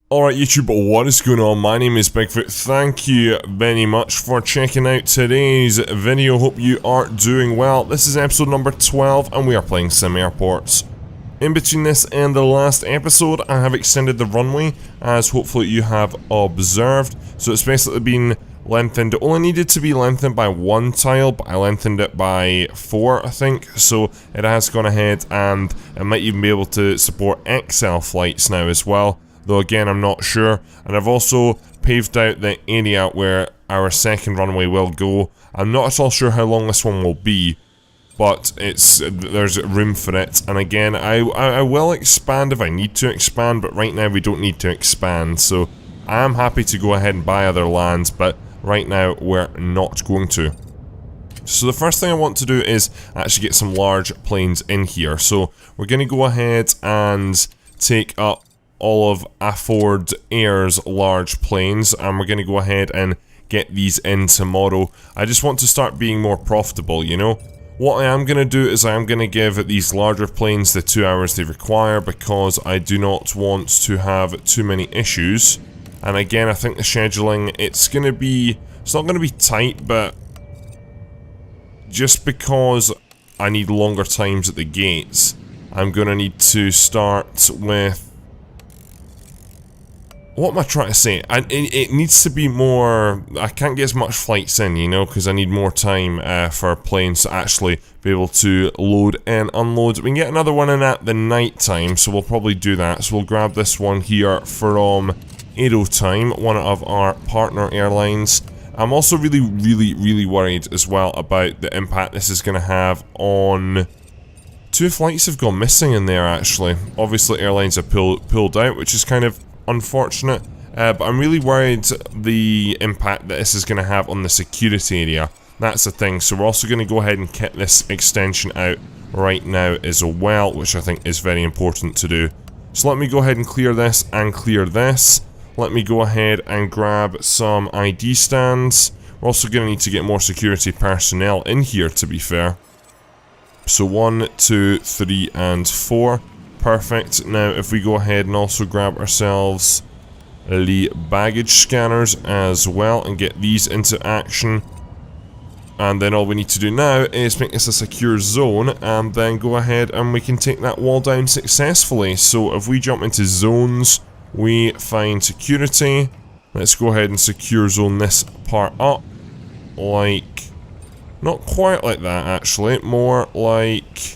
Alright YouTube, what is going on? My name is Bigfoot. Thank you very much for checking out today's video. Hope you are doing well. This is episode number 12 and we are playing SimAirport. In between this and the last episode, I have extended the runway, as hopefully you have observed. So it's basically been lengthened. It only needed to be lengthened by one tile, but I lengthened it by 4, I think. So it has gone ahead and it might even be able to support XL flights now as well. Though again, I'm not sure. And I've also paved out the area where our second runway will go. I'm not at all sure how long this one will be, but there's room for it. And again, I will expand if I need to expand, but right now we don't need to expand. So I am happy to go ahead and buy other lands, but right now we're not going to. So the first thing I want to do is actually get some large planes in here. So we're going to go ahead and take up all of Afford Air's large planes, and we're going to go ahead and get these in tomorrow. I just want to start being more profitable, you know. What I am going to do is I am going to give these larger planes the 2 hours they require, because I do not want to have too many issues. And again, I think the scheduling, it's not going to be tight, but just because I need longer times at the gates, I'm going to need to start with, what am I trying to say? It needs to be more. I can't get as much flights in, you know, because I need more time for planes to actually be able to load and unload. We can get another one in at the night time, so we'll probably do that. So we'll grab this one here from Aerotime, one of our partner airlines. I'm also really worried as well about the impact this is going to have on. 2 flights have gone missing in there, actually. Obviously, airlines have pulled out, which is kind of unfortunate, but I'm really worried the impact that this is going to have on the security area. That's the thing. So we're also going to go ahead and get this extension out right now as well, which I think is very important to do. So let me go ahead and clear this and clear this. Let me go ahead and grab some ID stands. We're also going to need to get more security personnel in here, to be fair. So 1, 2, 3, and 4. Perfect. Now if we go ahead and also grab ourselves the baggage scanners as well and get these into action, and then all we need to do now is make this a secure zone, and then go ahead and we can take that wall down successfully. So if we jump into zones, we find security. Let's go ahead and secure zone this part up, like, not quite like that actually, more like,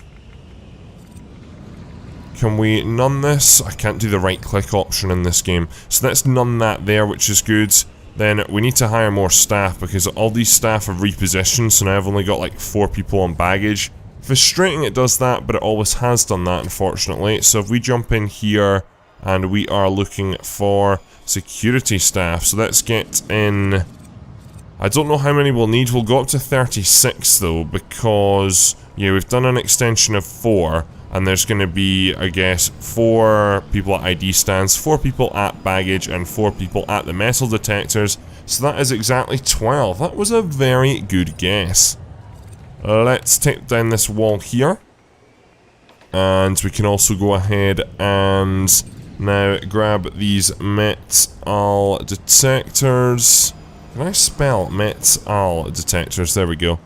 can we none this? I can't do the right click option in this game. So let's none that there, which is good. Then we need to hire more staff, because all these staff have repositioned, so now I've only got like 4 people on baggage. Frustrating it does that, but it always has done that, unfortunately. So if we jump in here and we are looking for security staff, so let's get in. I don't know how many we'll need. We'll go up to 36 though, because yeah, we've done an extension of 4. And there's going to be, I guess, 4 people at ID stands, 4 people at baggage, and 4 people at the metal detectors. So that is exactly 12. That was a very good guess. Let's take down this wall here. And we can also go ahead and now grab these metal detectors. Can I spell metal detectors? There we go.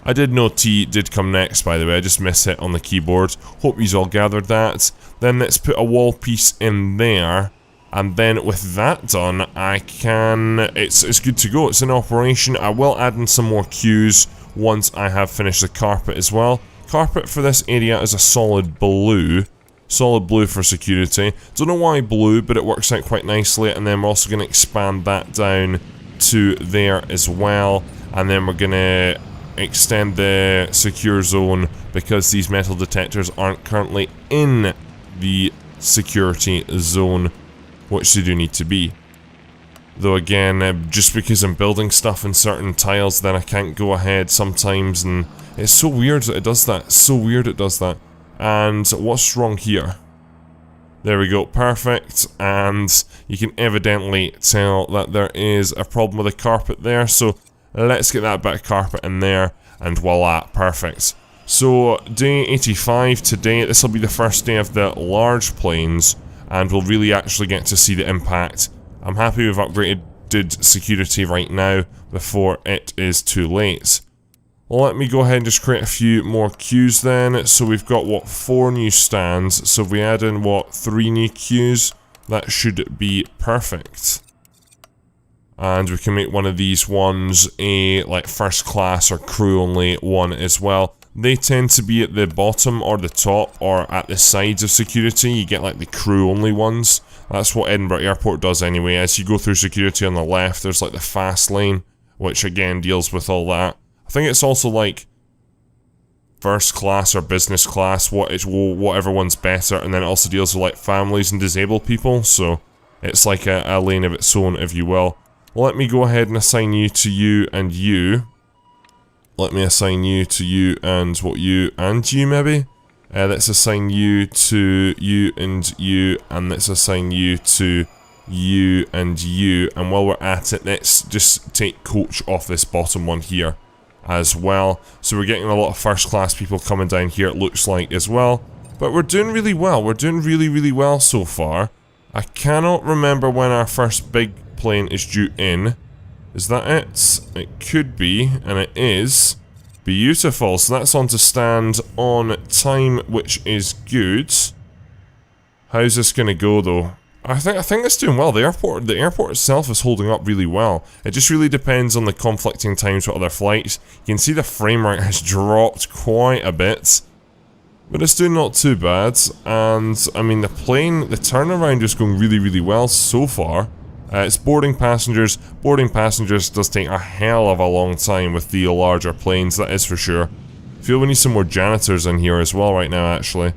I did know T did come next, by the way. I just missed it on the keyboard. Hope you've all gathered that. Then let's put a wall piece in there. And then with that done, I can... It's good to go. It's in operation. I will add in some more queues once I have finished the carpet as well. Carpet for this area is a solid blue. Solid blue for security. Don't know why blue, but it works out quite nicely. And then we're also going to expand that down to there as well. And then we're going to extend the secure zone, because these metal detectors aren't currently in the security zone, which they do need to be. Though again, just because I'm building stuff in certain tiles, then I can't go ahead sometimes, and it's so weird that it does that. It's so weird it does that. And what's wrong here? There we go, perfect. And you can evidently tell that there is a problem with the carpet there, so let's get that bit of carpet in there, and voila, perfect. So, day 85 today, this will be the first day of the large planes, and we'll really actually get to see the impact. I'm happy we've upgraded security right now before it is too late. Well, let me go ahead and just create a few more queues then. So we've got, what, 4 new stands. So if we add in, what, 3 new queues, that should be perfect. And we can make one of these ones a, like, first class or crew only one as well. They tend to be at the bottom or the top or at the sides of security. You get, like, the crew only ones. That's what Edinburgh Airport does anyway. As you go through security on the left, there's, like, the fast lane, which again deals with all that. I think it's also like first class or business class, whatever one's better, and then it also deals with like families and disabled people, so it's like a lane of its own, if you will. Let me go ahead and assign you to you and you. Let me assign you to you and what, you and you maybe? Let's assign you to you and you, and let's assign you to you and you, and while we're at it, let's just take coach off this bottom one here as well. So we're getting a lot of first class people coming down here, it looks like, as well. But we're doing really well. We're doing really well so far. I cannot remember when our first big plane is due in. Is that it? It could be, and it is. Beautiful. So that's on to stand on time, which is good. How's this gonna go though? I think it's doing well. The airport itself is holding up really well. It just really depends on the conflicting times with other flights. You can see the frame rate has dropped quite a bit, but it's doing not too bad. And I mean, the turnaround is going really well so far. It's boarding passengers. Boarding passengers does take a hell of a long time with the larger planes, that is for sure. I feel we need some more janitors in here as well right now, actually.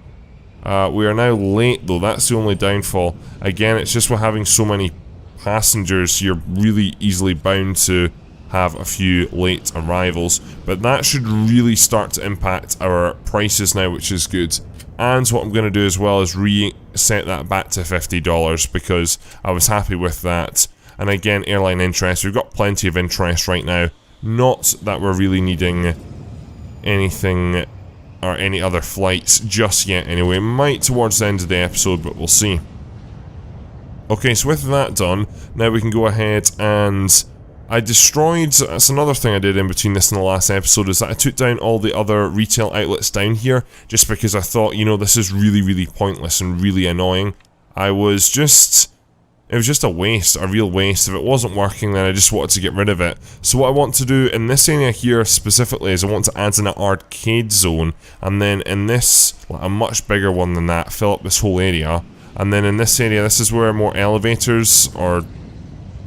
We are now late though, that's the only downfall. Again, it's just with having so many passengers, you're really easily bound to have a few late arrivals. But that should really start to impact our prices now, which is good. And what I'm going to do as well is reset that back to $50 because I was happy with that. And again, airline interest, we've got plenty of interest right now. Not that we're really needing anything or any other flights just yet anyway. Might towards the end of the episode, but we'll see. Okay, so with that done, now we can go ahead and I destroyed, that's another thing I did in between this and the last episode, is that I took down all the other retail outlets down here, just because I thought, you know, this is really pointless and really annoying. It was just a waste, a real waste. If it wasn't working, then I just wanted to get rid of it. So what I want to do in this area here specifically is I want to add in an arcade zone, and then in this, like a much bigger one than that, fill up this whole area. And then in this area, this is where more elevators, or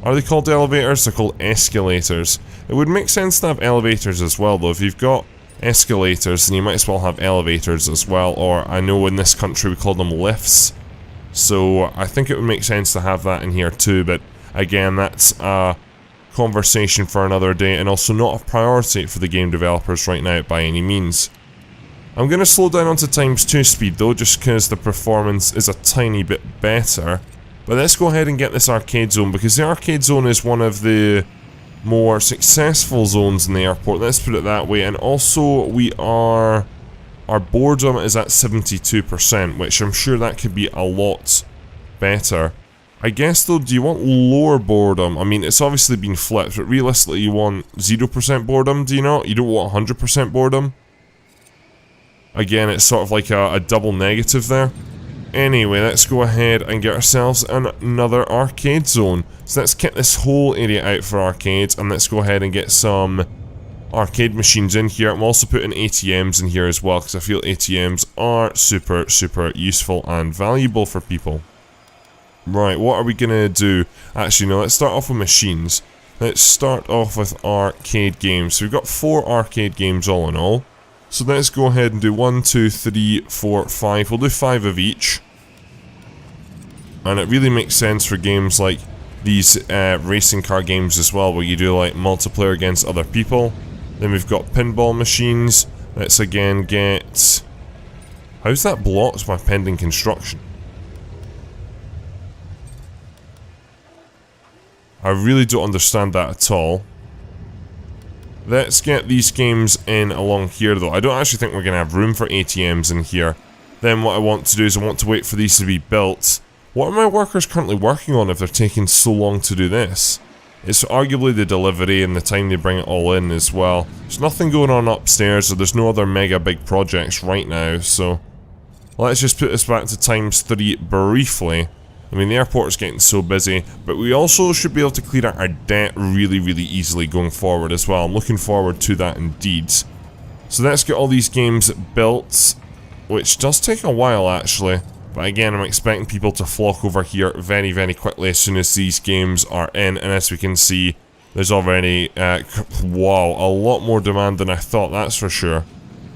are they called elevators? They're called escalators. It would make sense to have elevators as well though. If you've got escalators, then you might as well have elevators as well, or I know in this country we call them lifts. So I think it would make sense to have that in here too, but again, that's a conversation for another day, and also not a priority for the game developers right now by any means. I'm going to slow down onto ×2 speed though, just because the performance is a tiny bit better. But let's go ahead and get this arcade zone, because the arcade zone is one of the more successful zones in the airport, let's put it that way. And also our boredom is at 72%, which I'm sure that could be a lot better. I guess though, do you want lower boredom? I mean, it's obviously been flipped, but realistically you want 0% boredom, do you not? You don't want 100% boredom? Again, it's sort of like a double negative there. Anyway, let's go ahead and get ourselves another arcade zone. So let's get this whole area out for arcades, and let's go ahead and get some arcade machines in here. I'm also putting ATMs in here as well, because I feel ATMs are super useful and valuable for people. Right, what are we gonna do? Actually, no, let's start off with machines. Let's start off with arcade games. So we've got 4 arcade games all in all. So let's go ahead and do 1, 2, 3, 4, 5. We'll do 5 of each. And it really makes sense for games like these racing car games as well, where you do like multiplayer against other people. Then we've got pinball machines. Let's again get... How's that blocked my pending construction? I really don't understand that at all. Let's get these games in along here though. I don't actually think we're going to have room for ATMs in here. Then what I want to do is I want to wait for these to be built. What are my workers currently working on if they're taking so long to do this? It's arguably the delivery and the time they bring it all in as well. There's nothing going on upstairs, or there's no other mega big projects right now, so... let's just put this back to ×3 briefly. I mean, the airport is getting so busy, but we also should be able to clear out our debt really, really easily going forward as well. I'm looking forward to that indeed. So let's get all these games built, which does take a while actually. But again, I'm expecting people to flock over here very, very quickly as soon as these games are in. And as we can see, there's already, wow, a lot more demand than I thought, that's for sure.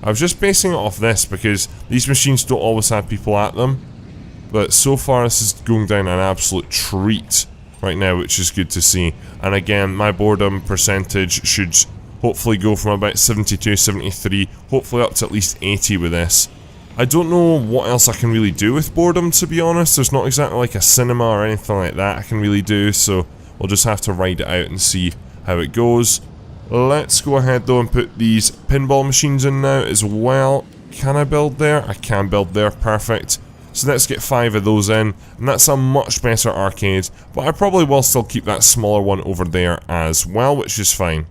I was just basing it off this because these machines don't always have people at them. But so far this is going down an absolute treat right now, which is good to see. And again, my boredom percentage should hopefully go from about 72, 73, hopefully up to at least 80 with this. I don't know what else I can really do with boredom, to be honest. There's not exactly like a cinema or anything like that I can really do, so we'll just have to ride it out and see how it goes. Let's go ahead though and put these pinball machines in now as well. Can I build there? I can build there, perfect. So let's get 5 of those in, and that's a much better arcade, but I probably will still keep that smaller one over there as well, which is fine.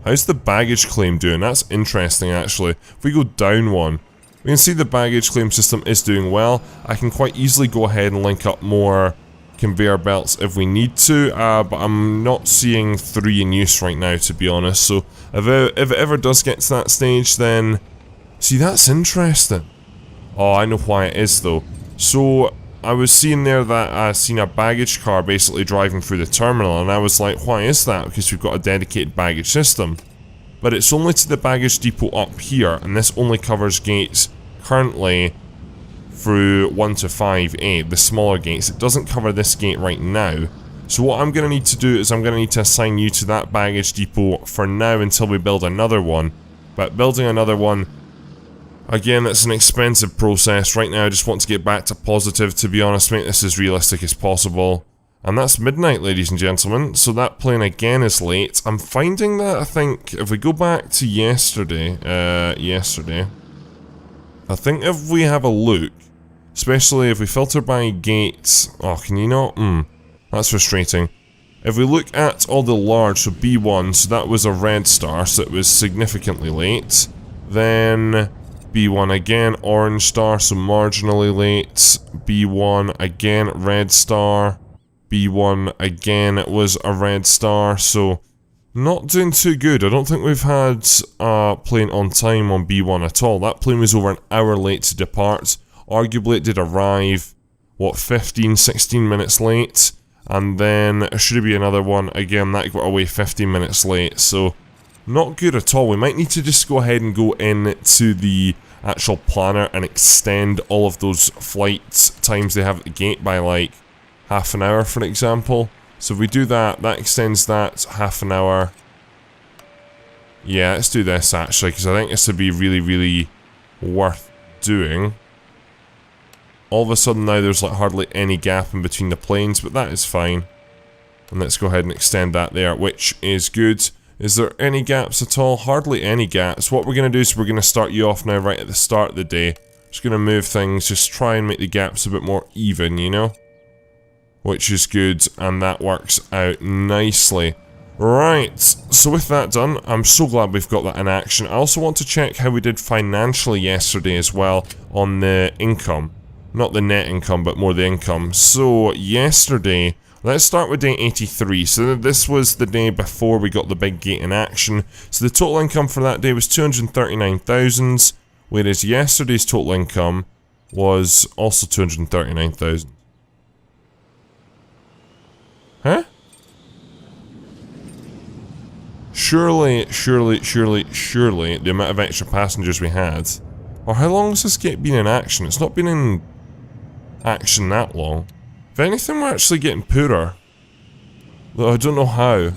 How's the baggage claim doing? That's interesting actually. If we go down one, we can see the baggage claim system is doing well. I can quite easily go ahead and link up more conveyor belts if we need to, but I'm not seeing 3 in use right now, to be honest. So if it ever does get to that stage, then... see, that's interesting. Oh, I know why it is though. So I was seeing there that I seen a baggage car basically driving through the terminal, and I was like, why is that? Because we've got a dedicated baggage system. But it's only to the baggage depot up here, and this only covers gates currently through 1 to 5A, the smaller gates. It doesn't cover this gate right now. So what I'm going to need to do is I'm going to need to assign you to that baggage depot for now until we build another one. But building another one, again, it's an expensive process. Right now I just want to get back to positive, to be honest, make this as realistic as possible. And that's midnight, ladies and gentlemen, so that plane again is late. I'm finding that, I think, if we go back to yesterday, I think if we have a look, especially if we filter by gates... oh, can you not? That's frustrating. If we look at all the large, so B1, so that was a red star, so it was significantly late. Then B1 again, orange star, so marginally late. B1 again, red star. B1 again, it was a red star, so not doing too good. I don't think we've had a plane on time on B1 at all. That plane was over an hour late to depart. Arguably it did arrive, what, 15, 16 minutes late, and then there should be another one, again that got away 15 minutes late, so not good at all. We might need to just go ahead and go into the actual planner and extend all of those flight times they have at the gate by like half an hour, for example. So if we do that, that extends that half an hour. Yeah, let's do this actually, because I think this would be really, really worth doing. All of a sudden now there's like hardly any gap in between the planes, but that is fine. And let's go ahead and extend that there, which is good. Is there any gaps at all? Hardly any gaps. What we're going to do is we're going to start you off now right at the start of the day. Just going to move things, just try and make the gaps a bit more even, you know? Which is good, and that works out nicely. Right, so with that done, I'm so glad we've got that in action. I also want to check how we did financially yesterday as well on the income. Not the net income, but more the income. So, yesterday, let's start with day 83. So this was the day before we got the big gate in action. So the total income for that day was 239,000, whereas yesterday's total income was also 239,000. Huh? Surely, the amount of extra passengers we had. Or how long has this gate been in action? It's not been in action that long. If anything, we're actually getting poorer. Though I don't know how.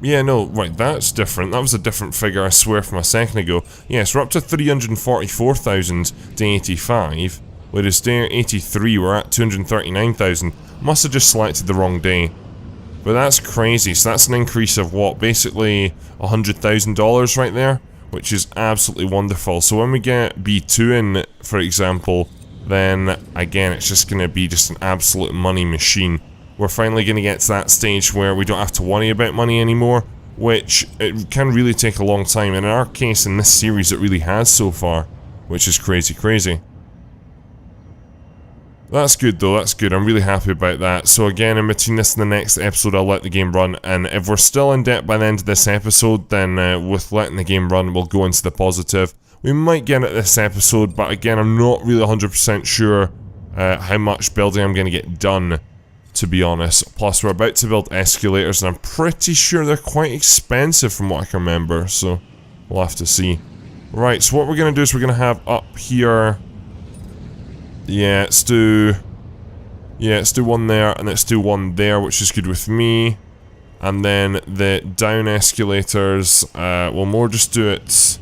Yeah, no, right, that's different. That was a different figure, I swear, from a second ago. Yes, we're up to 344,000 day 85. Whereas day 83 we're at 239,000. Must have just selected the wrong day. But that's crazy, so that's an increase of what, basically $100,000 right there? Which is absolutely wonderful. So when we get B2 in, for example, then again, it's just going to be just an absolute money machine. We're finally going to get to that stage where we don't have to worry about money anymore, which it can really take a long time. And in our case, in this series, it really has so far, which is crazy, crazy. That's good though, that's good. I'm really happy about that. So again, in between this and the next episode, I'll let the game run. And if we're still in debt by the end of this episode, then with letting the game run, we'll go into the positive. We might get it this episode, but again, I'm not really 100% sure how much building I'm going to get done, to be honest. Plus, we're about to build escalators, and I'm pretty sure they're quite expensive from what I can remember. So, we'll have to see. Right, so what we're going to do is we're going to have up here... Yeah, let's do one there, and let's do one there, which is good with me. And then the down escalators, we'll more just do it...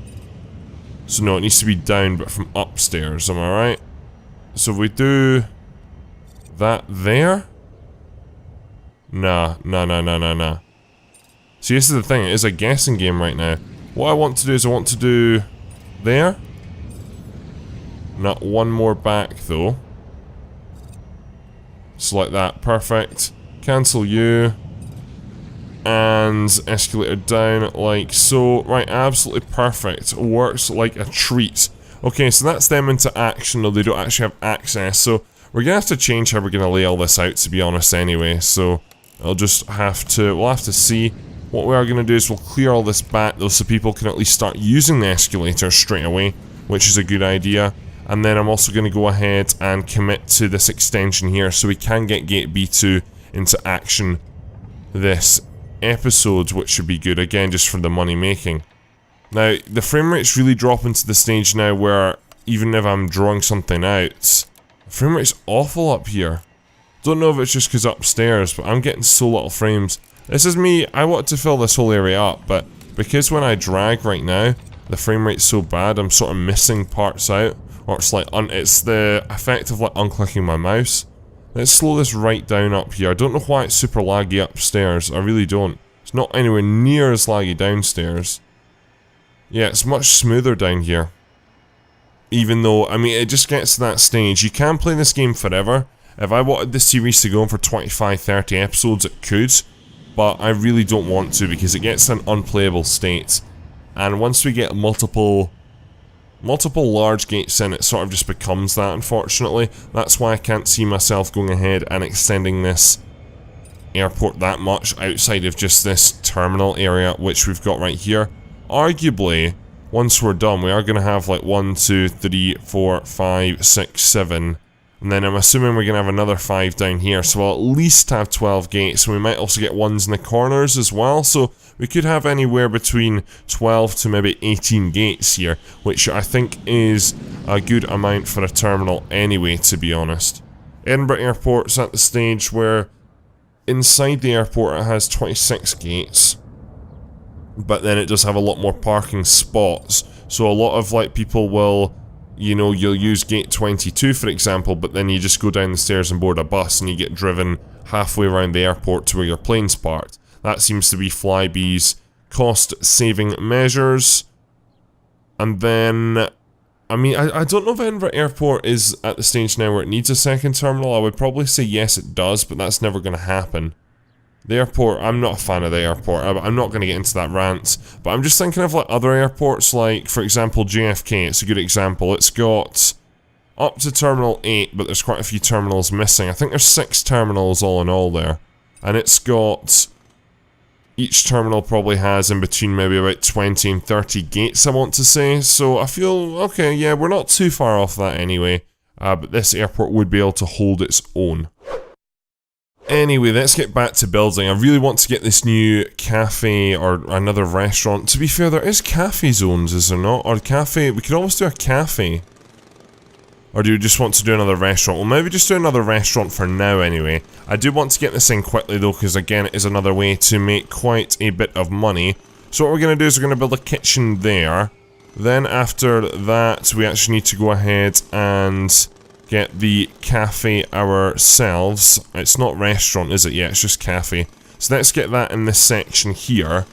So no, it needs to be down, but from upstairs, am I right? So if we do... that there? Nah. See, this is the thing, it is a guessing game right now. What I want to do is I want to do... there? Not one more back, though. Just like that. Perfect. Cancel you. And escalator down like so. Right, absolutely perfect. Works like a treat. Okay, so that's them into action, though they don't actually have access. So we're going to have to change how we're going to lay all this out, to be honest, anyway. So we'll have to see. What we are going to do is we'll clear all this back, though, so people can at least start using the escalator straight away, which is a good idea. And then I'm also going to go ahead and commit to this extension here so we can get Gate B2 into action this episode, which should be good, again, just for the money making. Now, the frame rate's really dropping to the stage now where, even if I'm drawing something out, the frame rate's awful up here. Don't know if it's just because upstairs, but I'm getting so little frames. This is me, I want to fill this whole area up, but because when I drag right now, the frame rate's so bad, I'm sort of missing parts out. Or it's like, it's the effect of like unclicking my mouse. Let's slow this right down up here. I don't know why it's super laggy upstairs. I really don't. It's not anywhere near as laggy downstairs. Yeah, it's much smoother down here. Even though, I mean, it just gets to that stage. You can play this game forever. If I wanted this series to go on for 25, 30 episodes, it could. But I really don't want to because it gets to an unplayable state. And once we get multiple large gates in, it sort of just becomes that, unfortunately. That's why I can't see myself going ahead and extending this airport that much outside of just this terminal area, which we've got right here. Arguably, once we're done, we are going to have like 1, 2, 3, 4, 5, 6, 7. And then I'm assuming we're going to have another 5 down here, so we'll at least have 12 gates, and we might also get ones in the corners as well, so we could have anywhere between 12 to maybe 18 gates here, which I think is a good amount for a terminal anyway, to be honest. Edinburgh Airport's at the stage where inside the airport it has 26 gates, but then it does have a lot more parking spots, so a lot of like people will... You know, you'll use gate 22 for example, but then you just go down the stairs and board a bus and you get driven halfway around the airport to where your plane's parked. That seems to be Flybe's cost-saving measures. And then, I mean, I don't know if Edinburgh Airport is at the stage now where it needs a second terminal. I would probably say yes it does, but that's never going to happen. The airport, I'm not a fan of the airport. I'm not going to get into that rant, but I'm just thinking of like other airports, like for example JFK. It's a good example. It's got up to Terminal 8, but there's quite a few terminals missing. I think there's 6 terminals all in all there, and it's got... Each terminal probably has in between maybe about 20 and 30 gates, I want to say. So I feel, okay, yeah, we're not too far off that anyway, but this airport would be able to hold its own. Anyway, let's get back to building. I really want to get this new cafe or another restaurant. To be fair, there is cafe zones, is there not? Or cafe, we could always do a cafe. Or do you just want to do another restaurant? Well, maybe just do another restaurant for now anyway. I do want to get this in quickly though, because again, it is another way to make quite a bit of money. So what we're going to do is we're going to build a kitchen there. Then after that, we actually need to go ahead and... get the cafe ourselves. It's not restaurant, is it? Yeah, it's just cafe. So let's get that in this section here.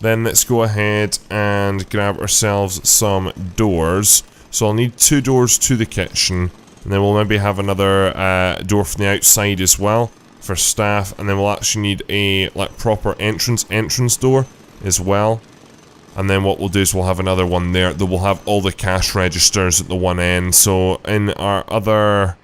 Then let's go ahead and grab ourselves some doors. So I'll need 2 doors to the kitchen, And then we'll maybe have another door from the outside as well for staff. And then we'll actually need a like proper entrance door as well. And then what we'll do is we'll have another one there that will have all the cash registers at the one end. So in our other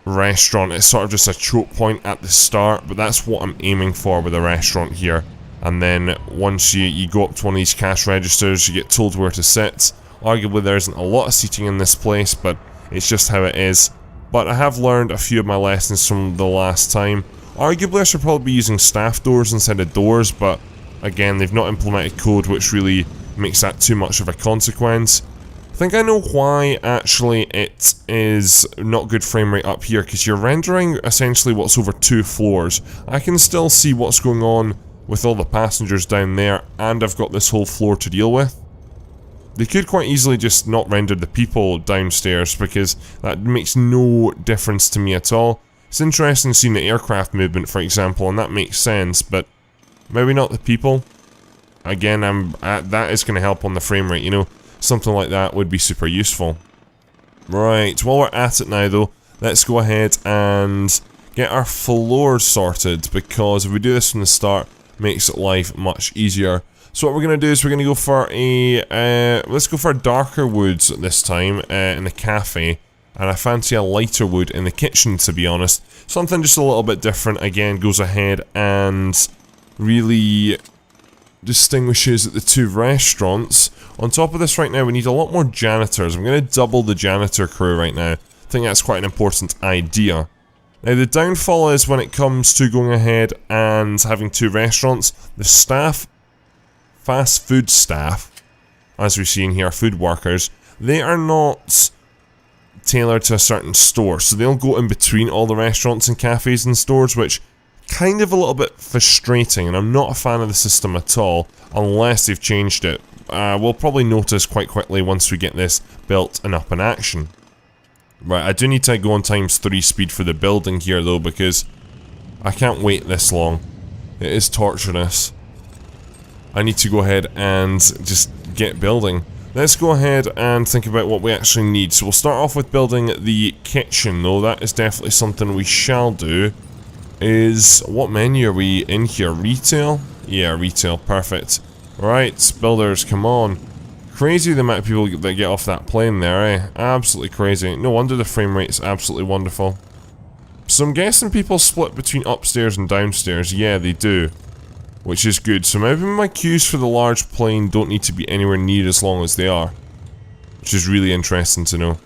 restaurant, it's sort of just a choke point at the start, but that's what I'm aiming for with the restaurant here. And then once you go up to one of these cash registers, you get told where to sit. Arguably there isn't a lot of seating in this place, but it's just how it is. But I have learned a few of my lessons from the last time. Arguably I should probably be using staff doors instead of doors, but again, they've not implemented code which really makes that too much of a consequence. I think I know why actually it is not good frame rate up here, because you're rendering essentially what's over 2 floors. I can still see what's going on with all the passengers down there, and I've got this whole floor to deal with. They could quite easily just not render the people downstairs, because that makes no difference to me at all. It's interesting seeing the aircraft movement, for example, and that makes sense, but maybe not the people. Again, that is going to help on the frame rate, you know. Something like that would be super useful. Right, while we're at it now though, let's go ahead and get our floors sorted, because if we do this from the start, it makes life much easier. So what we're going to do is we're going to go for a, let's go for a darker woods this time in the cafe. And I fancy a lighter wood in the kitchen, to be honest. Something just a little bit different, again, goes ahead and really distinguishes the two restaurants. On top of this right now, we need a lot more janitors. I'm going to double the janitor crew right now. I think that's quite an important idea. Now the downfall is when it comes to going ahead and having 2 restaurants, the staff, fast food staff, as we see in here, food workers, they are not tailored to a certain store. So they'll go in between all the restaurants and cafes and stores, which kind of a little bit frustrating, and I'm not a fan of the system at all, unless they've changed it. We'll probably notice quite quickly once we get this built and up in action. Right, I do need to go on ×3 speed for the building here though, because I can't wait this long. It is torturous. I need to go ahead and just get building. Let's go ahead and think about what we actually need. So we'll start off with building the kitchen though. That is definitely something we shall do. What menu are we in here? Retail? Yeah, retail, perfect. Right, builders, come on. Crazy the amount of people that get off that plane there, eh? Absolutely crazy. No wonder the frame rate's absolutely wonderful. So I'm guessing people split between upstairs and downstairs. Yeah, they do. Which is good. So maybe my queues for the large plane don't need to be anywhere near as long as they are. Which is really interesting to know.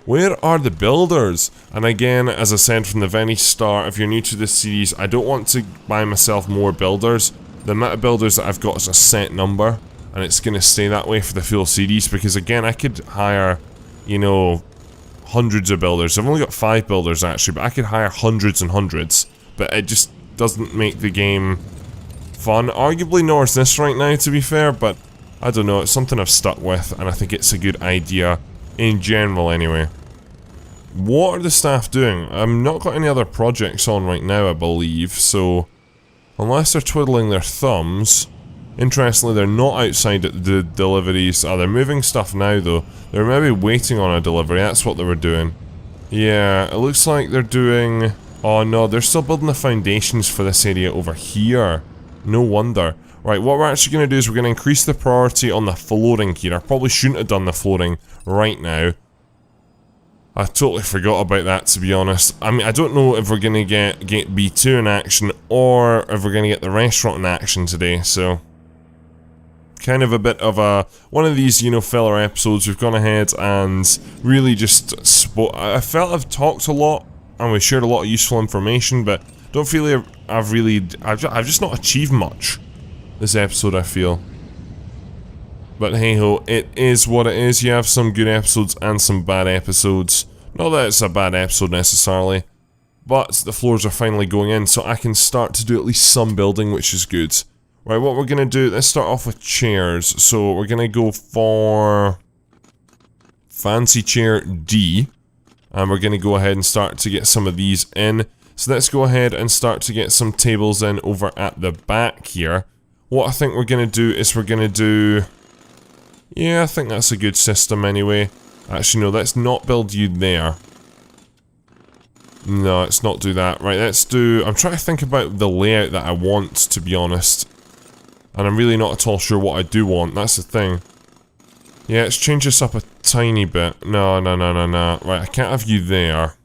Where are the builders? And again, as I said from the very start, if you're new to this series, I don't want to buy myself more builders. The amount of builders that I've got is a set number, and it's going to stay that way for the full series, because again, I could hire, you know, hundreds of builders. I've only got 5 builders actually, but I could hire hundreds and hundreds, but it just doesn't make the game fun. Arguably nor is this right now, to be fair, but I don't know, it's something I've stuck with, and I think it's a good idea in general anyway. What are the staff doing? I've not got any other projects on right now, I believe, so unless they're twiddling their thumbs. Interestingly, they're not outside at the deliveries. They're moving stuff now though. They're maybe waiting on a delivery, that's what they were doing. Yeah, it looks like they're doing... Oh no, they're still building the foundations for this area over here. No wonder. Right, what we're actually going to do is we're going to increase the priority on the flooring here. I probably shouldn't have done the flooring right now. I totally forgot about that, to be honest. I mean, I don't know if we're going to get B2 in action or if we're going to get the restaurant in action today, so... Kind of a bit of a... One of these, you know, filler episodes. We've gone ahead and really just... I felt I've talked a lot and we've shared a lot of useful information, but don't feel like I've just not achieved much this episode, I feel. But hey ho, it is what it is. You have some good episodes and some bad episodes. Not that it's a bad episode necessarily, but the floors are finally going in, so I can start to do at least some building, which is good. Right, what we're gonna do, let's start off with chairs. So we're gonna go for fancy chair D, and we're gonna go ahead and start to get some of these in. So let's go ahead and start to get some tables in over at the back here. What I think we're gonna do is we're gonna do... Yeah, I think that's a good system anyway. Actually, no, let's not build you there. No, let's not do that. Right, let's do... I'm trying to think about the layout that I want, to be honest. And I'm really not at all sure what I do want, that's the thing. Yeah, let's change this up a tiny bit. No. Right, I can't have you there.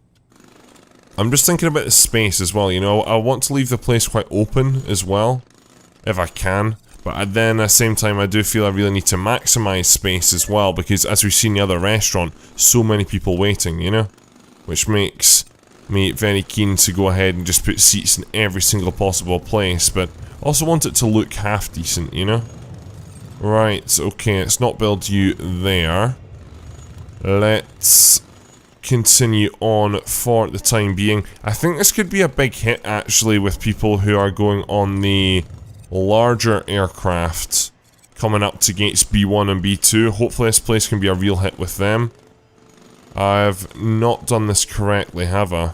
I'm just thinking about the space as well, you know. I want to leave the place quite open as well, if I can. But then at the same time, I do feel I really need to maximize space as well, because as we've seen in the other restaurant, so many people waiting, you know? Which makes me very keen to go ahead and just put seats in every single possible place, but also want it to look half decent, you know? Right, okay, let's not build you there. Let's continue on for the time being. I think this could be a big hit, actually, with people who are going on the larger aircraft coming up to gates B1 and B2. Hopefully this place can be a real hit with them. I've not done this correctly, have I?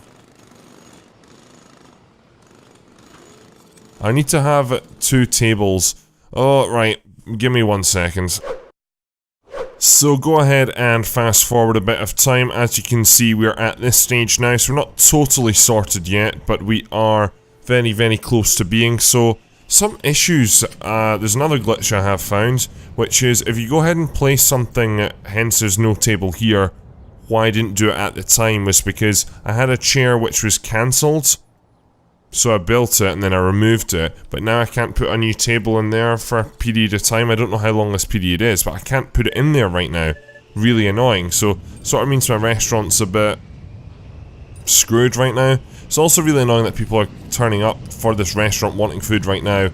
I need to have 2 tables. Oh, right. Give me 1 second. So go ahead and fast forward a bit of time. As you can see, we're at this stage now. So we're not totally sorted yet, but we are very, very close to being. So some issues. There's another glitch I have found, which is if you go ahead and place something, hence there's no table here. Why I didn't do it at the time was because I had a chair which was cancelled. So I built it and then I removed it, but now I can't put a new table in there for a period of time. I don't know how long this period is, but I can't put it in there right now. Really annoying. So sort of means my restaurant's a bit screwed right now. It's also really annoying that people are turning up for this restaurant wanting food right now.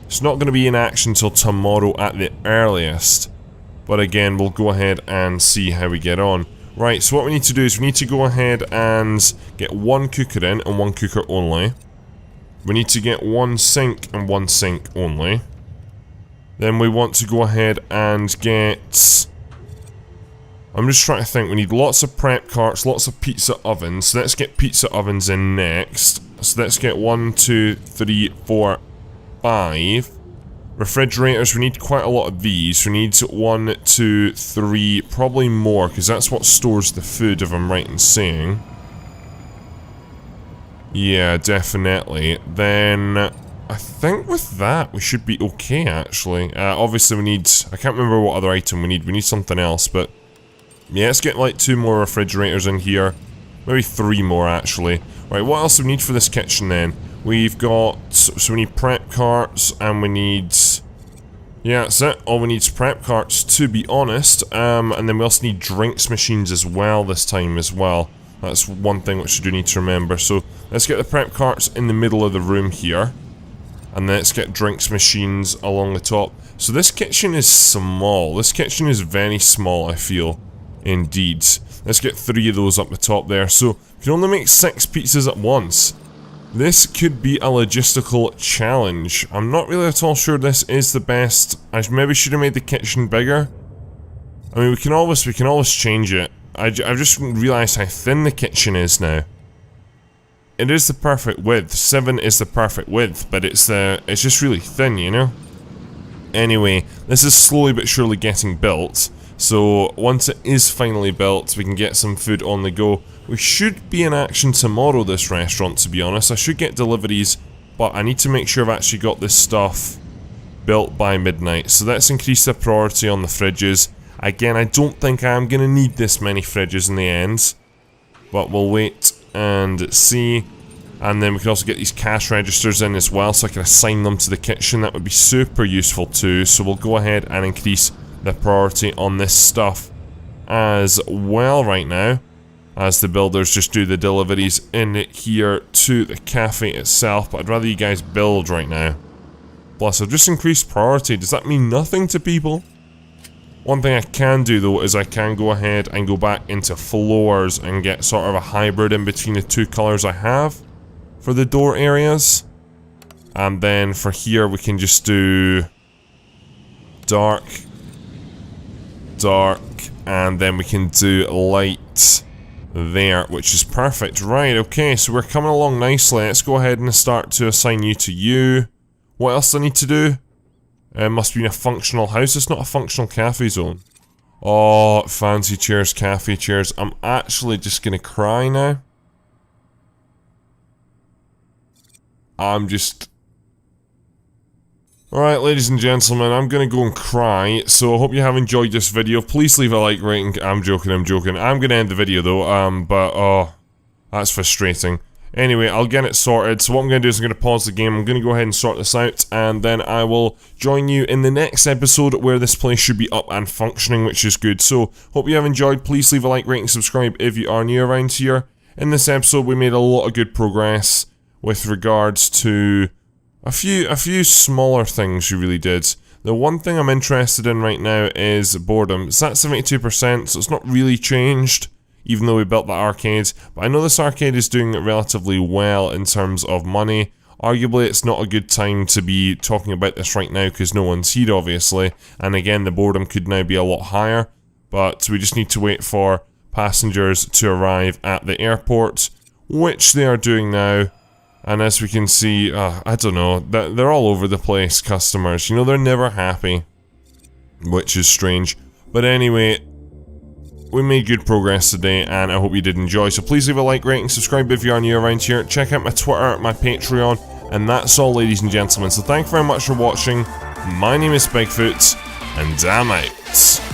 It's not going to be in action till tomorrow at the earliest. But again, we'll go ahead and see how we get on. Right, so what we need to do is we need to go ahead and get 1 cooker in and 1 cooker only. We need to get 1 sink and 1 sink only. Then we want to go ahead and get... I'm just trying to think. We need lots of prep carts, lots of pizza ovens. So let's get pizza ovens in next. So let's get 1, 2, 3, 4, 5. Refrigerators, we need quite a lot of these. We need 1, 2, 3, probably more, because that's what stores the food, if I'm right in saying. Yeah, definitely. Then, I think with that, we should be okay, actually. Obviously we need... I can't remember what other item we need. We need something else, but... Yeah, let's get like 2 more refrigerators in here. Maybe 3 more, actually. Right, what else do we need for this kitchen, then? We've got... So we need prep carts, and we need... Yeah, that's it. All we need is prep carts, to be honest. And then we also need drinks machines as well this time as well. That's one thing which you do need to remember. So, let's get the prep carts in the middle of the room here. And then let's get drinks machines along the top. So this kitchen is small. This kitchen is very small, I feel. Indeed. Let's get 3 of those up the top there. So, we can only make 6 pizzas at once. This could be a logistical challenge. I'm not really at all sure this is the best. I maybe should have made the kitchen bigger. I mean, we can always change it. I've just realised how thin the kitchen is now. It is the perfect width. 7 is the perfect width, but it's just really thin, you know? Anyway, this is slowly but surely getting built. So, once it is finally built, we can get some food on the go. We should be in action tomorrow, this restaurant, to be honest. I should get deliveries, but I need to make sure I've actually got this stuff built by midnight. So let's increase the priority on the fridges. Again, I don't think I'm going to need this many fridges in the end, but we'll wait and see. And then we can also get these cash registers in as well, so I can assign them to the kitchen. That would be super useful too. So we'll go ahead and increase the priority on this stuff as well right now, as the builders just do the deliveries in here to the cafe itself. But I'd rather you guys build right now. Plus, I've just increased priority. Does that mean nothing to people? One thing I can do though is I can go ahead and go back into floors and get sort of a hybrid in between the 2 colours I have for the door areas. And then for here we can just do dark, dark, and then we can do light there, which is perfect. Right, okay, so we're coming along nicely. Let's go ahead and start to assign you to you. What else do I need to do? It must be in a functional house. It's not a functional cafe zone. Oh, fancy chairs, cafe chairs. I'm actually just gonna cry now. Alright, ladies and gentlemen, I'm gonna go and cry, so I hope you have enjoyed this video. Please leave a like rating. I'm joking. I'm gonna end the video though, but oh, that's frustrating. Anyway, I'll get it sorted, so what I'm gonna do is I'm gonna pause the game, I'm gonna go ahead and sort this out, and then I will join you in the next episode where this place should be up and functioning, which is good. So, hope you have enjoyed. Please leave a like, rate, and subscribe if you are new around here. In this episode, we made a lot of good progress with regards to a few smaller things you really did. The one thing I'm interested in right now is boredom. It's at 72%, so it's not really changed, even though we built that arcade. But I know this arcade is doing relatively well in terms of money. Arguably, it's not a good time to be talking about this right now because no one's here, obviously. And again, the boredom could now be a lot higher. But we just need to wait for passengers to arrive at the airport, which they are doing now. And as we can see, I don't know, they're all over the place, customers. You know, they're never happy, which is strange. But anyway, we made good progress today, and I hope you did enjoy. So please leave a like, rate, and subscribe if you are new around here. Check out my Twitter, my Patreon, and that's all, ladies and gentlemen. So thank you very much for watching. My name is Bigfoot, and I'm out.